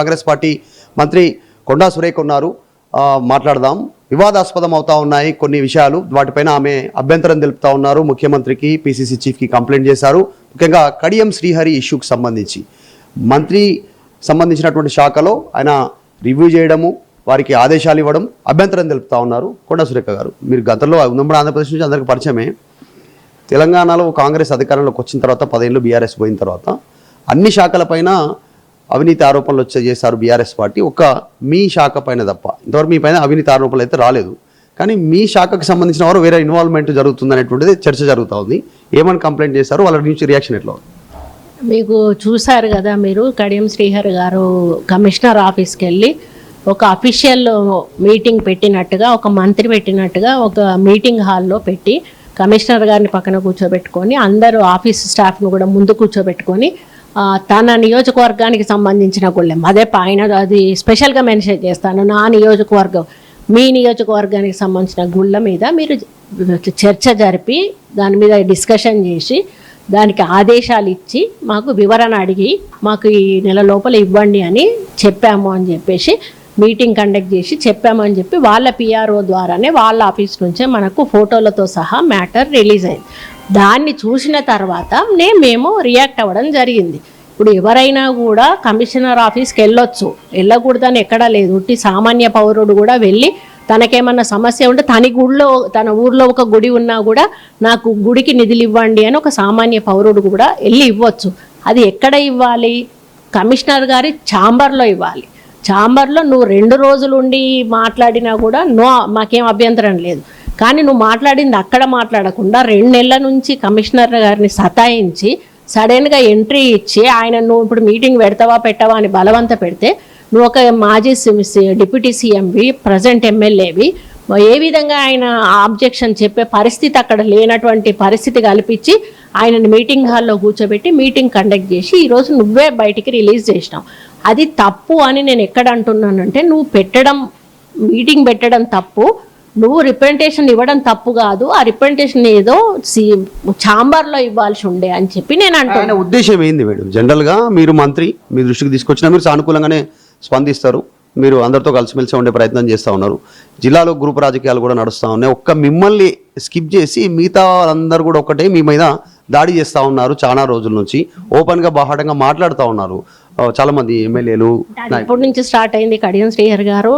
Congress party మంత్రి కొండా సురేఖ ఉన్నారు. మాట్లాడదాం. వివాదాస్పదం అవుతా ఉన్నాయి కొన్ని విషయాలు, వాటిపైన ఆమె అభ్యంతరం తెలుపుతా ఉన్నారు. ముఖ్యమంత్రికి, పిసిసి చీఫ్కి కంప్లైంట్ చేశారు. ముఖ్యంగా కడియం శ్రీహరి ఇష్యూకి సంబంధించి మంత్రి సంబంధించినటువంటి శాఖలో ఆయన రివ్యూ చేయడము, వారికి ఆదేశాలు ఇవ్వడం, అభ్యంతరం తెలుపుతా ఉన్నారు. కొండా సురేఖ గారు, మీరు గతంలో ఉమ్మడి ఆంధ్రప్రదేశ్ నుంచి అందరికీ పరిచయమే. తెలంగాణలో కాంగ్రెస్ అధికారంలోకి వచ్చిన తర్వాత 10 ఏళ్ళు బీఆర్ఎస్ పోయిన తర్వాత అన్ని శాఖలపైన అవినీతి ఆరోపణలు చేశారు బీఆర్ఎస్ పార్టీ. ఒక్క మీ శాఖ పైన తప్ప ఇంతవరకు మీ పైన అవినీతి ఆరోపణలు అయితే రాలేదు. కానీ మీ శాఖకు సంబంధించిన వారు వేరే ఇన్వాల్వ్మెంట్ జరుగుతుంది అనేటువంటిది చర్చ జరుగుతూ ఉంది. ఏమని కంప్లైంట్ చేశారు, వాళ్ళ నుంచి రియాక్షన్ ఎట్లా ఉంది? మీకు చూశారు కదా, మీరు కడియం శ్రీహరి గారు కమిషనర్ ఆఫీస్కి వెళ్ళి ఒక అఫీషియల్ మీటింగ్ పెట్టినట్టుగా, ఒక మంత్రి పెట్టినట్టుగా ఒక మీటింగ్ హాల్లో పెట్టి కమిషనర్ గారిని పక్కన కూర్చోబెట్టుకొని అందరూ ఆఫీస్ స్టాఫ్ను కూడా ముందు కూర్చోబెట్టుకొని తన నియోజకవర్గానికి సంబంధించిన గుళ్ళెం అదే ఆయన అది స్పెషల్గా మెన్షన్ చేస్తాను, నా నియోజకవర్గం మీ నియోజకవర్గానికి సంబంధించిన గుళ్ళ మీద మీరు చర్చ జరిపి దాని మీద డిస్కషన్ చేసి దానికి ఆదేశాలు ఇచ్చి మాకు వివరణ అడిగి మాకు ఈ నెల లోపల ఇవ్వండి అని చెప్పాము అని చెప్పేసి మీటింగ్ కండక్ట్ చేసి చెప్పామని చెప్పి వాళ్ళ పిఆర్ఓ ద్వారానే వాళ్ళ ఆఫీస్ నుంచే మనకు ఫోటోలతో సహా మ్యాటర్ రిలీజ్ అయింది. దాన్ని చూసిన తర్వాత మేము రియాక్ట్ అవ్వడం జరిగింది. ఇప్పుడు ఎవరైనా కూడా కమిషనర్ ఆఫీస్కి వెళ్ళొచ్చు, వెళ్ళకూడదని ఎక్కడా లేదు. ఉట్టి సామాన్య పౌరుడు కూడా వెళ్ళి తనకేమన్నా సమస్య ఉంటే తన ఊర్లో ఒక గుడి ఉన్నా కూడా నాకు గుడికి నిధులు ఇవ్వండి అని ఒక సామాన్య పౌరుడు కూడా వెళ్ళి ఇవ్వచ్చు. అది ఎక్కడ ఇవ్వాలి? కమిషనర్ గారి ఛాంబర్లో ఇవ్వాలి. ఛాంబర్లో నువ్వు 2 రోజులు ఉండి మాట్లాడినా కూడా మాకేం అభ్యంతరం లేదు. కానీ నువ్వు మాట్లాడింది అక్కడ మాట్లాడకుండా 2 నెలల నుంచి కమిషనర్ గారిని సతాయించి సడన్గా ఎంట్రీ ఇచ్చి ఆయన నువ్వు ఇప్పుడు మీటింగ్ పెడతావా పెట్టవా అని బలవంత పెడితే నువ్వు ఒక మాజీ డిప్యూటీ సీఎంవి, ప్రజెంట్ ఎమ్మెల్యేవి, ఏ విధంగా ఆయన ఆబ్జెక్షన్ చెప్పే పరిస్థితి అక్కడ లేనటువంటి పరిస్థితి కల్పించి ఆయనని మీటింగ్ హాల్లో కూర్చోబెట్టి మీటింగ్ కండక్ట్ చేసి ఈరోజు నువ్వే బయటికి రిలీజ్ చేసినావు. అది తప్పు అని నేను ఎక్కడ అంటున్నానంటే, నువ్వు మీటింగ్ పెట్టడం తప్పు, నువ్వు రిప్రజెంటేషన్ ఇవ్వడం తప్పు కాదు. ఆ రిప్రజెంటేషన్ ఏదో ఛాంబర్లో ఇవ్వాల్సి ఉండే అని చెప్పి నేను అంటున్నాను. ఉద్దేశం ఏంది మేడం? జనరల్గా మీరు మంత్రి మీ దృష్టికి తీసుకొచ్చినా మీరు సానుకూలంగానే స్పందిస్తారు, మీరు అందరితో కలిసిమెలిసి ఉండే ప్రయత్నం చేస్తూ ఉన్నారు. జిల్లాలో గ్రూప్ రాజకీయాలు కూడా నడుస్తూ ఉన్నాయి. ఒక్క మిమ్మల్ని స్కిప్ చేసి మిగతా వాళ్ళందరూ కూడా ఒక్కటే మీ మీద దాడి చేస్తూ ఉన్నారు. చాలా రోజుల నుంచి ఓపెన్గా బాహాటంగా మాట్లాడుతూ ఉన్నారు చాలా మంది ఎమ్మెల్యేలు. ఇప్పటి నుంచి స్టార్ట్ అయింది. కడియం శ్రీహరి గారు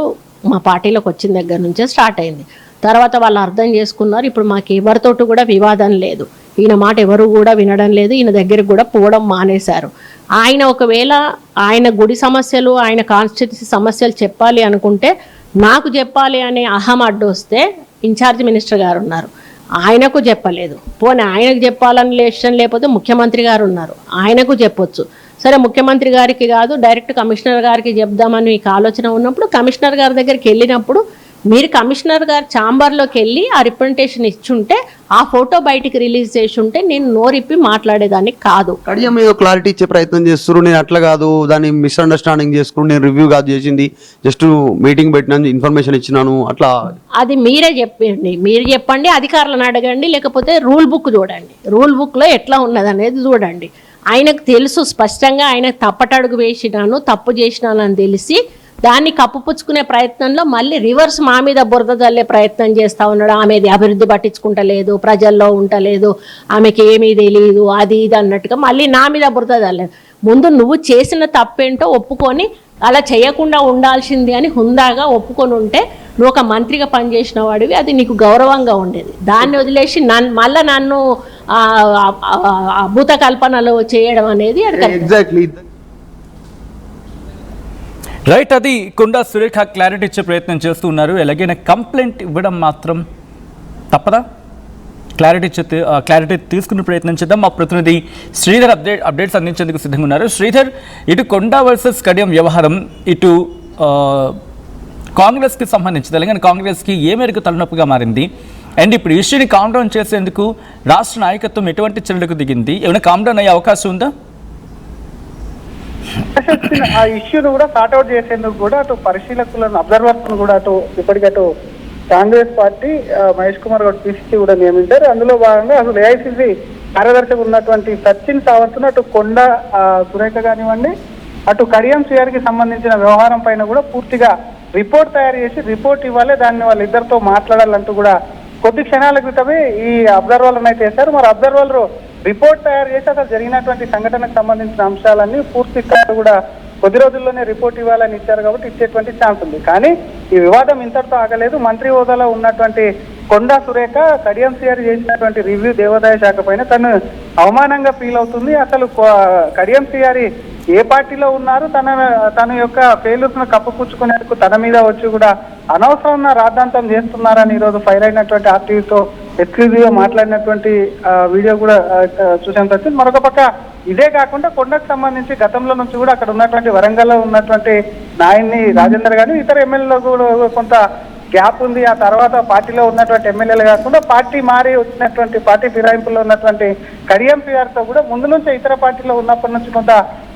మా పార్టీలోకి వచ్చిన దగ్గర నుంచే స్టార్ట్ అయింది. తర్వాత వాళ్ళు అర్థం చేసుకున్నారు. ఇప్పుడు మాకు ఎవరితోటి కూడా వివాదం లేదు, ఈయన మాట ఎవరు కూడా వినడం లేదు, ఈయన దగ్గరికి కూడా పోవడం మానేశారు. ఆయన ఒకవేళ ఆయన గుడి సమస్యలు, ఆయన కాన్స్టిట్యూన్సీ సమస్యలు చెప్పాలి అనుకుంటే నాకు చెప్పాలి అనే అహం అడ్డు వస్తే ఇన్ఛార్జ్ మినిస్టర్ గారు ఉన్నారు, ఆయనకు చెప్పలేదు. పోనీ ఆయనకు చెప్పాలని ఇష్టం లేకపోతే ముఖ్యమంత్రి గారు ఉన్నారు, ఆయనకు చెప్పొచ్చు. సరే, ముఖ్యమంత్రి గారికి కాదు డైరెక్ట్ కమిషనర్ గారికి చెప్దామని మీకు ఆలోచన ఉన్నప్పుడు కమిషనర్ గారి దగ్గరికి వెళ్ళినప్పుడు మీరు కమిషనర్ గారు ఛాంబర్లోకి వెళ్ళి ఆ రిప్రజెంటేషన్ ఇచ్చుంటే ఆ ఫోటో బయటికి రిలీజ్ చేసి ఉంటే నేను నోరిప్పి మాట్లాడేదాన్ని కాదు. కడియం ఏదో క్లారిటీ ఇచ్చే ప్రయత్నం చేస్తారు. నేను అట్లా కాదు, దాన్ని మిస్అండర్స్టాండింగ్ చేసుకుని నేను రివ్యూ కాదు చేసింది, జస్ట్ మీటింగ్ పెట్టినాను, ఇన్ఫర్మేషన్ ఇచ్చినాను అట్లా. అది మీరే చెప్పండి, మీరు చెప్పండి, అధికారులను అడగండి, లేకపోతే రూల్ బుక్ చూడండి, రూల్ బుక్లో ఎట్లా ఉన్నది అనేది చూడండి. ఆయనకు తెలుసు స్పష్టంగా, ఆయన తప్పటడుగు వేసినాను, తప్పు చేసినాను అని తెలిసి దాన్ని కప్పుపుచ్చుకునే ప్రయత్నంలో మళ్ళీ రివర్స్ మా మీద బురద జల్లే ప్రయత్నం చేస్తూ ఉన్నాడు. ఆమెది అభివృద్ధి పట్టించుకుంటలేదు, ప్రజల్లో ఉండలేదు, ఆమెకి ఏమీ తెలియదు, అది ఇది అన్నట్టుగా మళ్ళీ నా మీద బురద జల్లేదు. ముందు నువ్వు చేసిన తప్పేంటో ఒప్పుకొని అలా చేయకుండా ఉండాల్సింది అని హుందాగా ఒప్పుకొని ఉంటే నువ్వు ఒక మంత్రిగా పనిచేసిన వాడివి, అది నీకు గౌరవంగా ఉండేది. దాన్ని వదిలేసి మళ్ళీ నన్ను అభూత కల్పనలు చేయడం అనేది ఎగ్జాక్ట్లీ రైట్. అది కొండా సురేఖ క్లారిటీ ఇచ్చే ప్రయత్నం చేస్తూ ఉన్నారు. ఎలాగైనా కంప్లైంట్ ఇవ్వడం మాత్రం తప్పదా? క్లారిటీ తీసుకునే ప్రయత్నం చేద్దాం. మా ప్రతినిధి శ్రీధర్ అప్డేట్స్ అందించేందుకు సిద్ధంగా ఉన్నారు. శ్రీధర్, ఇటు కొండా వర్సెస్ కడియం వ్యవహారం ఇటు కాంగ్రెస్కి సంబంధించి తెలంగాణ కాంగ్రెస్కి ఏ మేరకు తలనొప్పిగా మారింది, అండ్ ఇప్పుడు ఇష్యూని కామ్ డౌన్ చేసేందుకు రాష్ట్ర నాయకత్వం ఎటువంటి చర్యలకు దిగింది, ఏమైనా కామ్ డౌన్ అయ్యే అవకాశం ఉందా? ఆ ఇష్యూను కూడా సార్ట్అవుట్ చేసేందుకు కూడా అటు పరిశీలకులను, అబ్జర్వర్స్ కూడా ఇప్పటికటు కాంగ్రెస్ పార్టీ మహేష్ కుమార్ గౌడ్ పిసిసి కూడా నియమించారు. అందులో భాగంగా అసలు ఏఐసిసి కార్యదర్శిగా ఉన్నటువంటి సచిన్ సావంత్ అటు కొండా సురేఖ కానివ్వండి, అటు కడియం శ్రీహరికి సంబంధించిన వ్యవహారం పైన కూడా పూర్తిగా రిపోర్ట్ తయారు చేసి రిపోర్ట్ ఇవ్వాలి, దాన్ని వాళ్ళిద్దరితో మాట్లాడాలంటూ కూడా కొద్ది క్షణాల క్రితమే ఈ అబ్జర్వర్లను అయితే వేశారు. మరి అబ్జర్వర్ రిపోర్ట్ తయారు చేసి అసలు జరిగినటువంటి సంఘటనకు సంబంధించిన అంశాలన్నీ పూర్తిగా కూడా కొద్ది రోజుల్లోనే రిపోర్ట్ ఇవ్వాలని ఇచ్చారు కాబట్టి ఇచ్చేటువంటి ఛాన్స్ ఉంది. కానీ ఈ వివాదం ఇంతటితో ఆగలేదు. మంత్రి హోదాలో ఉన్నటువంటి కొండా సురేఖ కడియం శ్రీహరి చేసినటువంటి రివ్యూ దేవాదాయ శాఖ పైన తను అవమానంగా ఫీల్ అవుతుంది. అసలు కడియం శ్రీహరి ఏ పార్టీలో ఉన్నారు, తన యొక్క ఫెయిల్యూర్స్ ను కప్పుపుచ్చుకునేందుకు తన మీద వచ్చి కూడా అనవసరం రాద్ధాంతం చేస్తున్నారని ఈరోజు ఫైర్ అయినటువంటి ఆర్టీవీతో ఎక్స్క్లూజివ్ గా మాట్లాడినటువంటి వీడియో కూడా చూసాం. మరొక పక్క ఇదే కాకుండా కొండకు సంబంధించి గతంలో నుంచి కూడా అక్కడ ఉన్నటువంటి వరంగల్లో ఉన్నటువంటి నాయన్ని రాజేందర్ గారు ఇతర ఎమ్మెల్యేలు కూడా కొంత గ్యాప్ ఉంది. ఆ తర్వాత పార్టీలో ఉన్నటువంటి ఎమ్మెల్యేలు కాకుండా పార్టీ మారి వచ్చినటువంటి పార్టీ ఫిరాయింపులో ఉన్నటువంటి కడియం శ్రీహరితో కూడా ముందు నుంచి ఇతర పార్టీలో ఉన్నప్పటి నుంచి కొంత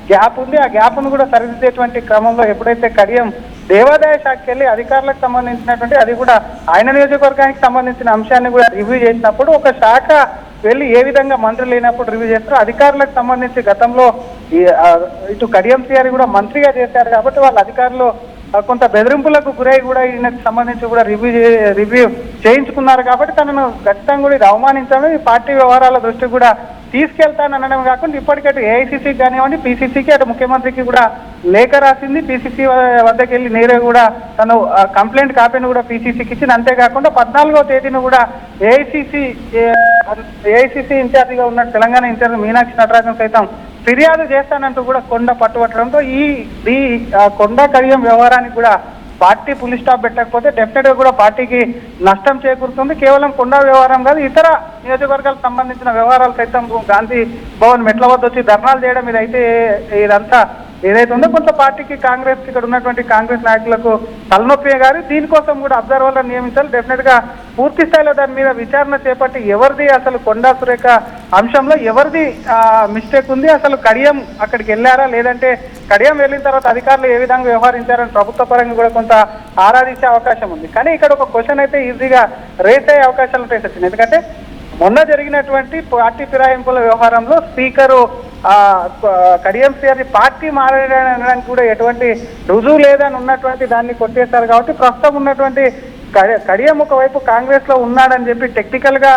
గ్యాప్ ఉంది. ఆ గ్యాప్ ను కూడా సరిదిద్దేటువంటి క్రమంలో ఎప్పుడైతే కడియం దేవాదాయ శాఖకి వెళ్ళి అధికారులకు సంబంధించినటువంటి అది కూడా ఆయన నియోజకవర్గానికి సంబంధించిన అంశాన్ని కూడా రివ్యూ చేసినప్పుడు ఒక శాఖ వెళ్ళి ఏ విధంగా మంత్రులు లేనప్పుడు రివ్యూ చేస్తారో అధికారులకు సంబంధించి గతంలో ఇటు కడియం శ్రీహరి కూడా మంత్రిగా చేశారు కాబట్టి వాళ్ళ అధికారులు కొంత బెదిరింపులకు గురై కూడా ఈయనకు సంబంధించి కూడా రివ్యూ చేయించుకున్నారు కాబట్టి తనను ఖచ్చితంగా కూడా ఇది అవమానించడం, ఈ పార్టీ వ్యవహారాల దృష్టి కూడా తీసుకెళ్తాననడం కాకుండా ఇప్పటికీ ఏఐసీసీకి కానివ్వండి పీసీసీకి అటు ముఖ్యమంత్రికి కూడా లేఖ రాసింది. పీసీసీ వద్దకు వెళ్ళి నేరే కూడా తను కంప్లైంట్ కాపీని కూడా పీసీసీకి ఇచ్చింది. అంతేకాకుండా 14వ తేదీన కూడా ఏఐసీసీ ఇన్ఛార్జిగా ఉన్న తెలంగాణ ఇన్ఛార్జ్ మీనాక్షి నటరాజన్ సైతం ఫిర్యాదు చేస్తానంటూ కూడా కొండ పట్టుబట్టడంతో ఈ కొండ కడియం వ్యవహారానికి కూడా పార్టీ పులి స్టాప్ పెట్టకపోతే డెఫినెట్ గా కూడా పార్టీకి నష్టం చేకూరుతుంది. కేవలం కొండా వ్యవహారం కాదు, ఇతర నియోజకవర్గాలకు సంబంధించిన వ్యవహారాలు సైతం గాంధీ భవన్ మెట్ల వద్ద వచ్చి ధర్నాలు చేయడం ఇదంతా ఏదైతే ఉందో కొంత పార్టీకి కాంగ్రెస్ ఇక్కడ ఉన్నటువంటి కాంగ్రెస్ నాయకులకు తలనొప్పి గారు దీనికోసం కూడా అబ్జర్వర్లను నియమించాలి. డెఫినెట్ గా పూర్తి స్థాయిలో దాని మీద విచారణ చేపట్టి ఎవరిది అసలు కొండా సురేఖ అంశంలో ఎవరిది మిస్టేక్ ఉంది, అసలు కడియం అక్కడికి వెళ్ళారా లేదంటే కడియం వెళ్ళిన తర్వాత అధికారులు ఏ విధంగా వ్యవహరించారని ప్రభుత్వ పరంగా కూడా కొంత ఆరాధించే అవకాశం ఉంది. కానీ ఇక్కడ ఒక క్వశ్చన్ అయితే ఈజీగా రేస్ అయ్యే అవకాశాలు ఉంటాయి. ఎందుకంటే మొన్న జరిగినటువంటి పార్టీ ఫిరాయింపుల వ్యవహారంలో స్పీకరు కడియం శ్రీహరి పార్టీ మారడానికి కూడా ఎటువంటి రుజువు లేదని ఉన్నటువంటి దాన్ని కొట్టేశారు కాబట్టి ప్రస్తుతం ఉన్నటువంటి కడియం ఒకవైపు కాంగ్రెస్ లో ఉన్నాడని చెప్పి టెక్నికల్ గా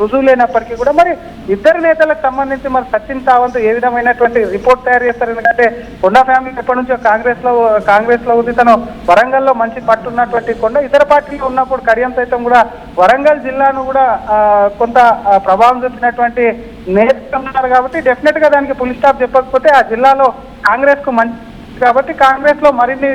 రుజువు లేనప్పటికీ కూడా మరి ఇద్దరు నేతలకు సంబంధించి మరి సచిన్ సావంత్ ఏ విధమైనటువంటి రిపోర్ట్ తయారు చేస్తారు. ఎందుకంటే కొండా ఫ్యామిలీ ఎప్పటి నుంచో కాంగ్రెస్ లో ఉంది. తను వరంగల్లో మంచి పట్టున్నటువంటి కొండ ఇతర పార్టీలో ఉన్నప్పుడు కడియం సైతం కూడా వరంగల్ జిల్లాను కూడా కొంత ప్రభావం చూపినటువంటి నేతలు ఉన్నారు కాబట్టి డెఫినెట్ గా దానికి పులి స్టాప్ చెప్పకపోతే ఆ జిల్లాలో కాంగ్రెస్ కు మంచి కాబట్టి కాంగ్రెస్ లో మరిన్ని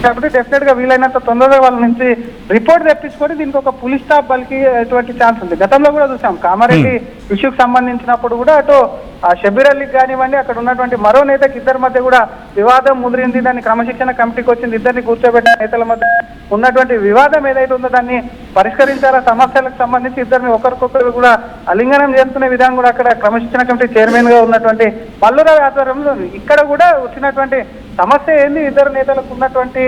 కాబట్టి డెఫినెట్ గా వీలైనంత తొందరగా వాళ్ళ నుంచి రిపోర్ట్ తెప్పించుకొని దీనికి ఒక పులి స్టాప్ బలికి ఎటువంటి ఛాన్స్ ఉంది. గతంలో కూడా చూసాం కామారెడ్డి ఇష్యూకి సంబంధించినప్పుడు కూడా అటు షబీర్ అలీకి కానివ్వండి అక్కడ ఉన్నటువంటి మరో నేతకి ఇద్దరి మధ్య కూడా వివాదం ముదిరింది. దాన్ని క్రమశిక్షణ కమిటీకి వచ్చింది. ఇద్దరిని కూర్చోబెట్టిన నేతల మధ్య ఉన్నటువంటి వివాదం ఏదైతే ఉందో దాన్ని పరిష్కరించారా, సమస్యలకు సంబంధించి ఇద్దరిని ఒకరికొకరు కూడా అలింగనం చేసుకునే విధానం కూడా అక్కడ క్రమశిక్షణ కమిటీ చైర్మన్ గా ఉన్నటువంటి మల్లురావు ఆధ్వర్యంలో ఇక్కడ కూడా వచ్చినటువంటి సమస్య ఏంది, ఇద్దరు నేతలకు ఉన్నటువంటి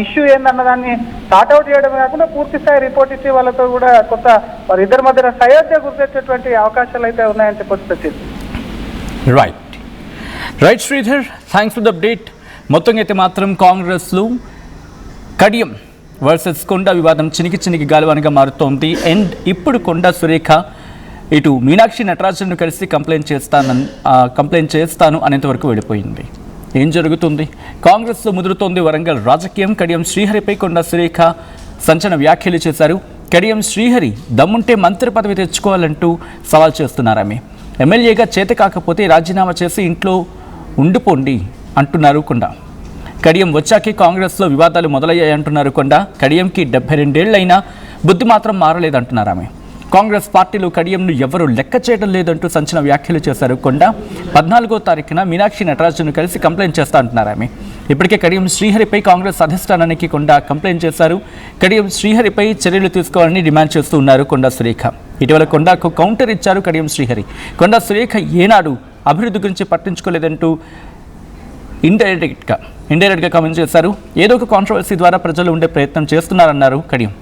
ఇష్యూ ఏందన్న దాన్ని సార్ట్అవుట్ చేయడం కాకుండా పూర్తి స్థాయి రిపోర్ట్ ఇచ్చి వాళ్ళతో కూడా కొత్త వారి ఇద్దరి మధ్య సయోధ్య గుర్తొచ్చేటువంటి అవకాశాలు అయితే ఉన్నాయని చెప్పొచ్చు. Right Sridhar, thanks for the update. మొత్తంగా అయితే మాత్రం కాంగ్రెస్లో కడియం వర్సెస్ కొండా వివాదం చినికి గాలివానిగా మారుతోంది. అండ్ ఇప్పుడు కొండా సురేఖ ఇటు మీనాక్షి నటరాజన్ను కలిసి కంప్లైంట్ చేస్తాను అనేంత వరకు వెళ్ళిపోయింది. ఏం జరుగుతుంది? కాంగ్రెస్లో ముదురుతోంది వరంగల్ రాజకీయం. కడియం శ్రీహరిపై కొండా సురేఖ సంచలన వ్యాఖ్యలు చేశారు. కడియం శ్రీహరి దమ్ముంటే మంత్రి పదవి తెచ్చుకోవాలంటూ సవాల్ చేస్తున్నారు. ఆమె ఎమ్మెల్యేగా చేత కాకపోతే రాజీనామా చేసి ఇంట్లో ఉండిపోండి అంటున్నారు కొండా. కడియం వచ్చాకే కాంగ్రెస్లో వివాదాలు మొదలయ్యాయంటున్నారు కొండా. కడియంకి 72 ఏళ్లైనా బుద్ధి మాత్రం మారలేదంటున్నారు ఆమె. కాంగ్రెస్ పార్టీలో కడియంను ఎవరూ లెక్క చేయడం లేదంటూ సంచలన వ్యాఖ్యలు చేశారు కొండా. 14వ తారీఖున మీనాక్షి నటరాజన్ను కలిసి కంప్లైంట్ చేస్తా అంటున్నారు ఆమె. ఇప్పటికే కడియం శ్రీహరిపై కాంగ్రెస్ అధిష్టానానికి కొండా కంప్లైంట్ చేశారు. కడియం శ్రీహరిపై చర్యలు తీసుకోవాలని డిమాండ్ చేస్తూ ఉన్నారు కొండా సురేఖ. ఇటీవల కొండాకు కౌంటర్ ఇచ్చారు కడియం శ్రీహరి. కొండా సురేఖ ఏనాడు అభివృద్ధి గురించి పట్టించుకోలేదంటూ ఇండైరెక్ట్గా కామెంట్ చేశారు. ఏదో ఒక కాంట్రవర్సీ ద్వారా ప్రజలు ఉండే ప్రయత్నం చేస్తున్నారన్నారు కడియం.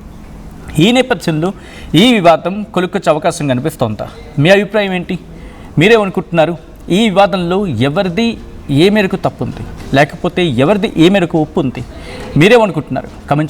ఈ నేపథ్యంలో ఈ వివాదం కొలుక్కొచ్చే అవకాశం కనిపిస్తోందా? మీ అభిప్రాయం ఏంటి? మీరేమనుకుంటున్నారు? ఈ వివాదంలో ఎవరిది ఏ మేరకు తప్పు ఉంది, లేకపోతే ఎవరిది ఏ మేరకు ఒప్పు ఉంది? మీరేమనుకుంటున్నారు? కమెంట్ చేసి